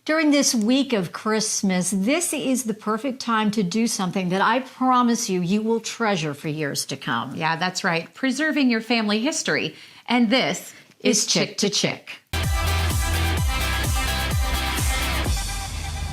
During this week of Christmas, this is the perfect time to do something that I promise you will treasure for years to come. Yeah, that's right. Preserving your family history. And this is Chick to Chick.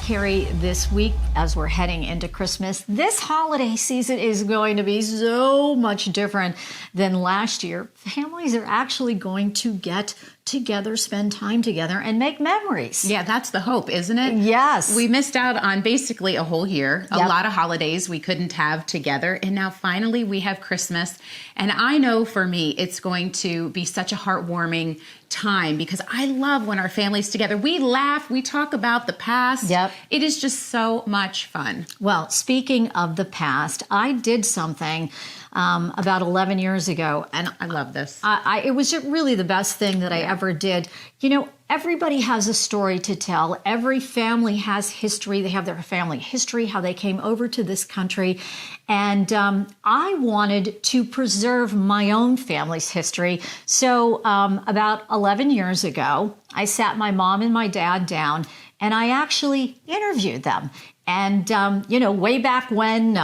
Carrie, this week, as we're heading into Christmas, this holiday season is going to be so much different than last year. Families are actually going to get together, spend time together, and make memories. Yeah, that's the hope, isn't it? Yes. We missed out on basically a whole year, a Yep. lot of holidays we couldn't have together, and now finally we have Christmas. And I know for me, it's going to be such a heartwarming time because I love when our family's together. We laugh, we talk about the past. Yep. It is just so much fun. Well, speaking of the past, I did something about 11 years ago, and I love this. It was really the best thing that I ever did. You know, everybody has a story to tell. Every family has history. They have their family history, how they came over to this country. And I wanted to preserve my own family's history. So about 11 years ago, I sat my mom and my dad down, and I actually interviewed them. And, you know, way back when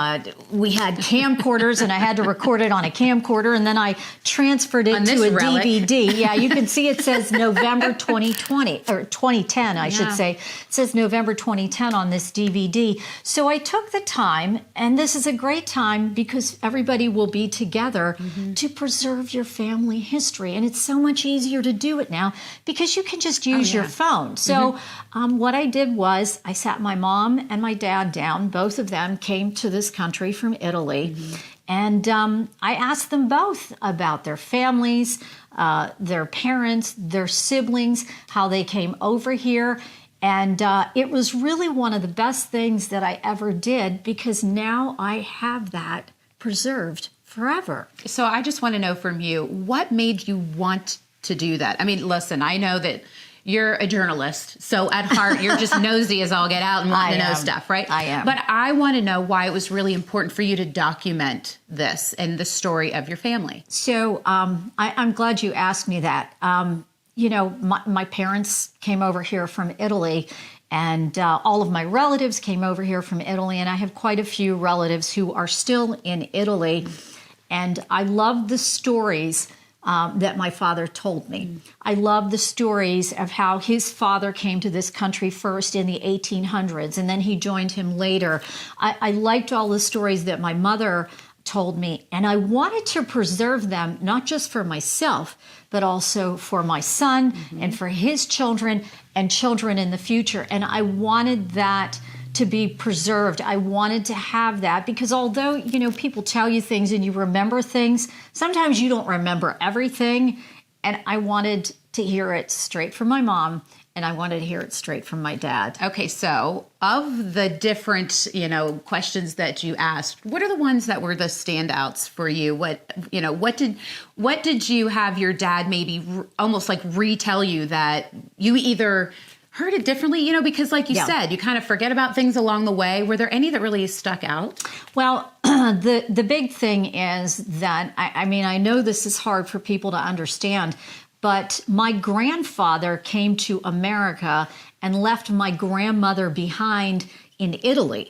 we had camcorders and I had to record it on a camcorder, and then I transferred it to a relic. DVD. Yeah, you can see it says November 2020, or 2010, I should say. It says November 2010 on this DVD. So I took the time, and this is a great time because everybody will be together to preserve your family history. And it's so much easier to do it now because you can just use your phone. So what I did was I sat my mom and my dad down. Both of them came to this country from Italy. And I asked them both about their families, their parents, their siblings, how they came over here. And it was really one of the best things that I ever did because now I have that preserved forever. So I just want to know from you, what made you want to do that? I mean, listen, I know that you're a journalist, so at heart, you're just nosy as all get out and want to know stuff, right? I am. But I want to know why it was really important for you to document this and the story of your family. So I'm glad you asked me that. You know, my parents came over here from Italy, and all of my relatives came over here from Italy, and I have quite a few relatives who are still in Italy, and I love the stories that my father told me. I love the stories of how his father came to this country first in the 1800s, and then he joined him later. I liked all the stories that my mother told me, and I wanted to preserve them, not just for myself, but also for my son and for his children and children in the future. And I wanted that to be preserved. I wanted to have that because although, you know, people tell you things and you remember things, sometimes you don't remember everything. And I wanted to hear it straight from my mom, and I wanted to hear it straight from my dad. Okay, so of the different, you know, questions that you asked, what are the ones that were the standouts for you? What did you have your dad maybe almost like retell you that you either heard it differently, you know, because like you said, you kind of forget about things along the way. Were there any that really stuck out? Well, the big thing is that, I mean, I know this is hard for people to understand, but my grandfather came to America and left my grandmother behind in Italy.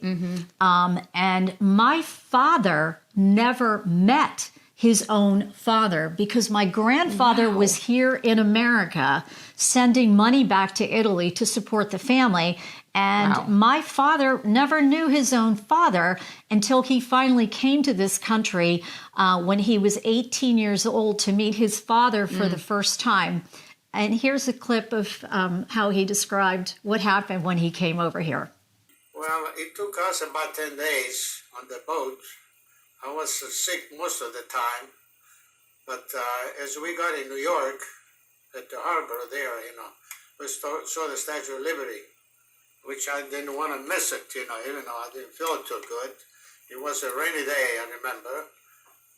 And my father never met his own father because my grandfather was here in America sending money back to Italy to support the family. And my father never knew his own father until he finally came to this country when he was 18 years old to meet his father for the first time. And here's a clip of how he described what happened when he came over here. Well, it took us about 10 days on the boat. I was sick most of the time, but as we got in New York, at the harbor there, you know, we saw the Statue of Liberty, which I didn't want to miss it, you know, even though I didn't feel too good. It was a rainy day, I remember,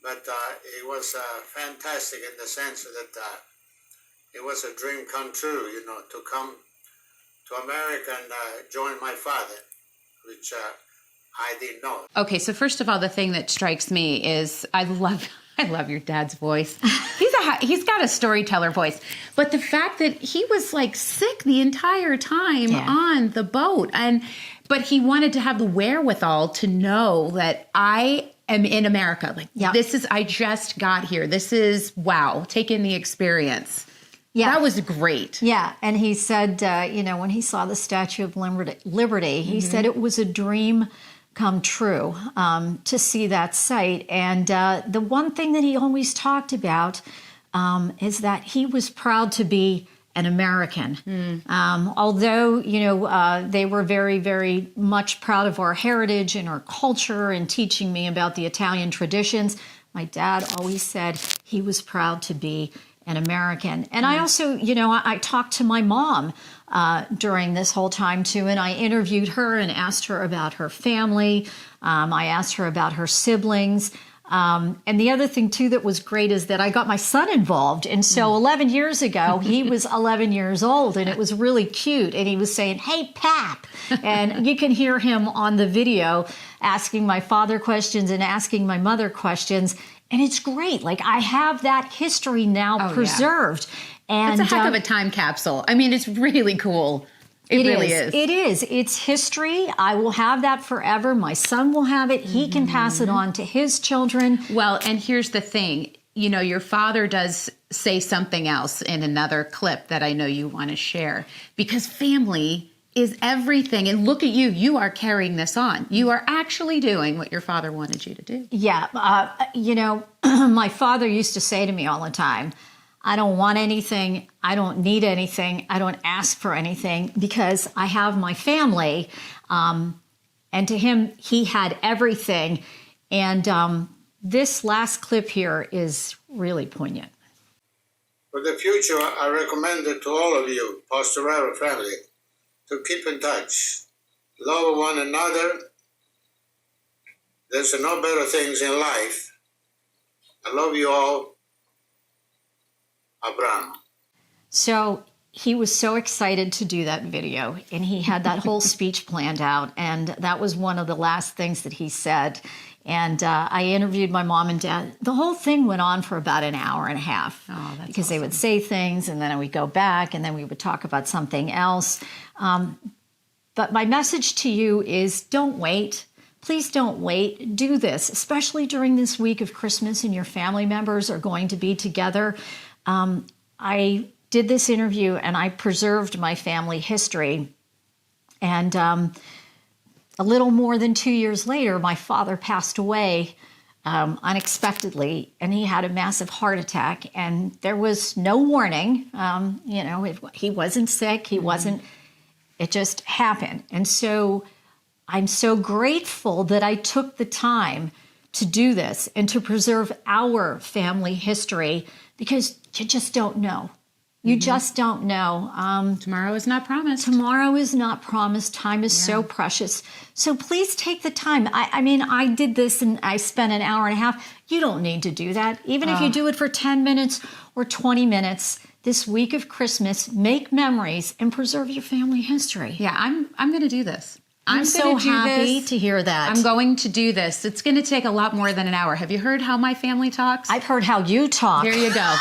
but it was fantastic in the sense that it was a dream come true, you know, to come to America and join my father, which I didn't know. Okay, so first of all, the thing that strikes me is I I love your dad's voice. He's got a storyteller voice. But the fact that he was like sick the entire time on the boat, but he wanted to have the wherewithal to know that I am in America. Like I just got here. This is wow. Take in the experience. Yeah, that was great. Yeah, and he said, when he saw the Statue of Liberty, he said it was a dream come true to see that site. And the one thing that he always talked about is that he was proud to be an American. Although, they were very, very much proud of our heritage and our culture and teaching me about the Italian traditions, my dad always said he was proud to be an American. And I also, I talked to my mom during this whole time too, and I interviewed her and asked her about her family. I asked her about her siblings. And the other thing too that was great is that I got my son involved. And so 11 years ago, he was 11 years old, and it was really cute. And he was saying, "Hey, Pap." And you can hear him on the video asking my father questions and asking my mother questions. And it's great. Like, I have that history now preserved. And it's a heck of a time capsule. I mean, it's really cool. It really is. It is. It's history. I will have that forever. My son will have it. He can pass it on to his children. Well, and here's the thing. Your father does say something else in another clip that I know you want to share, because family is everything. And look at you. You are carrying this on. You are actually doing what your father wanted you to do. Yeah. My father used to say to me all the time, "I don't want anything. I don't need anything. I don't ask for anything because I have my family." And to him, he had everything. And this last clip here is really poignant. For the future, I recommend it to all of you, Pastorero family, to keep in touch, love one another. There's no better things in life. I love you all. Abraham. So he was so excited to do that video, and he had that whole speech planned out, and that was one of the last things that he said. And I interviewed my mom and dad. The whole thing went on for about an hour and a half because they would say things, and then we'd go back, and then we would talk about something else. But my message to you is, don't wait. Please don't wait. Do this, especially during this week of Christmas and your family members are going to be together. I did this interview and I preserved my family history. And a little more than 2 years later, my father passed away unexpectedly, and he had a massive heart attack. And there was no warning. He wasn't sick. He wasn't. It just happened. And so I'm so grateful that I took the time to do this and to preserve our family history, because you just don't know. You just don't know. Tomorrow is not promised. Tomorrow is not promised. Time is so precious. So please take the time. I mean, I did this and I spent an hour and a half. You don't need to do that. Even if you do it for 10 minutes or 20 minutes this week of Christmas, make memories and preserve your family history. Yeah, I'm going to do this. I'm so happy to hear that. I'm going to do this. It's going to take a lot more than an hour. Have you heard how my family talks? I've heard how you talk. There you go.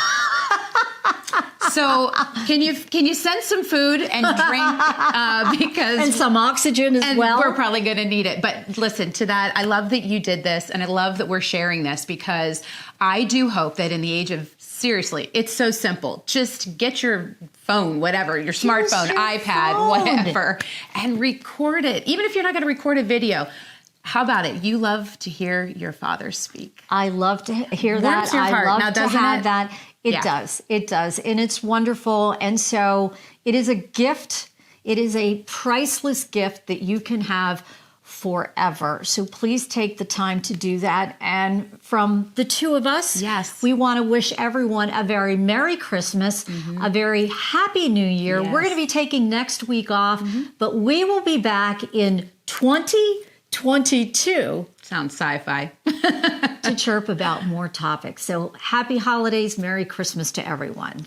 So can you send some food and drink because and some oxygen as well? We're probably going to need it. But listen to that. I love that you did this, and I love that we're sharing this, because I do hope that in the age of, seriously, it's so simple. Just get your phone, whatever, your smartphone, iPad, whatever, and record it. Even if you're not going to record a video. How about it? You love to hear your father speak. I love to hear that. Warms your heart. I love now, to have that. It does. It does. And it's wonderful. And so it is a gift. It is a priceless gift that you can have forever. So please take the time to do that. And from the two of us, we want to wish everyone a very Merry Christmas, a very Happy New Year. We're going to be taking next week off, but we will be back in 2022. Sounds sci-fi. To chirp about more topics. So happy holidays, Merry Christmas to everyone.